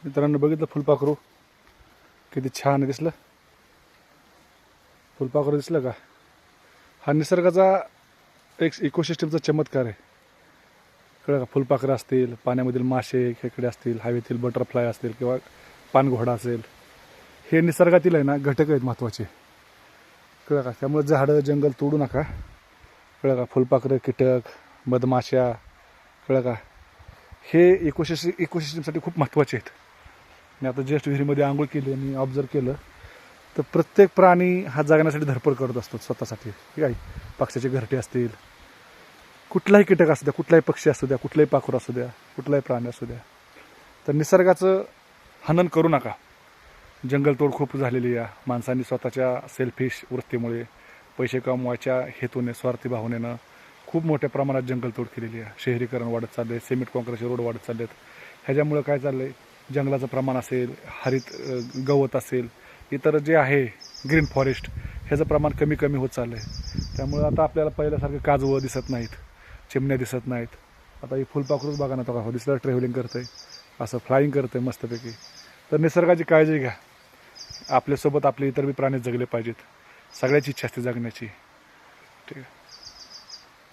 मित्रांनो बघितलं फुलपाखरू किती छान आहे, दिसलं फुलपाखरू दिसलं का? हा निसर्गाचा एक इकोसिस्टमचा चमत्कार आहे, कळलं का? फुलपाखरं असतील, पाण्यामधील मासे खेकडे असतील, हवेतील बटरफ्लाय असतील किंवा पानघोडा असेल, हे निसर्गातील आहे ना घटक आहेत महत्त्वाचे, कळलं का? त्यामुळे झाडं जंगल तोडू नका, कळलं का? फुलपाखरं, कीटक, मधमाशा, कळलं का? हे इकोसिस्टमसाठी खूप महत्त्वाचे आहेत. मी आता जस्ट विहिरीमध्ये आंघोळ केली आणि ऑब्झर्व केलं तर प्रत्येक प्राणी हा जगण्यासाठी धडपड करत असतो स्वतःसाठी. ठीक आहे, पक्ष्याचे घरटे असतील, कुठलाही कीटक असू द्या, कुठलाही पक्षी असू द्या, कुठलाही पाखरू असू द्या, कुठलाही प्राणी असू द्या, तर निसर्गाचं हनन करू नका. जंगलतोड खूप झालेली आहे माणसांनी स्वतःच्या सेल्फिश वृत्तीमुळे, पैसे कमवायच्या हेतूने, स्वार्थी भावनेनं खूप मोठ्या प्रमाणात जंगलतोड केलेली आहे. शहरीकरण वाढत चालले, सिमेंट कॉन्क्रीटचे रोड वाढत चाललेत. ह्याच्यामुळं काय चाललं आहे, जंगलाचं प्रमाण असेल, हरित गवत असेल, इतर जे आहे ग्रीन फॉरेस्ट, ह्याचं प्रमाण कमी कमी होत चाललं आहे. त्यामुळं आता आपल्याला पहिल्यासारखं काजवं दिसत नाहीत, चिमण्या दिसत नाहीत. आता ही फुलपाखरूच बघा ना, तो का दिसलं ट्रॅव्हलिंग करतं आहे, असं फ्लाईंग करतं आहे मस्तपैकी. तर निसर्गाची काळजी घ्या. आपल्यासोबत आपले इतर बी प्राणी जगले पाहिजेत. सगळ्याची इच्छा असते जगण्याची. ठीक आहे.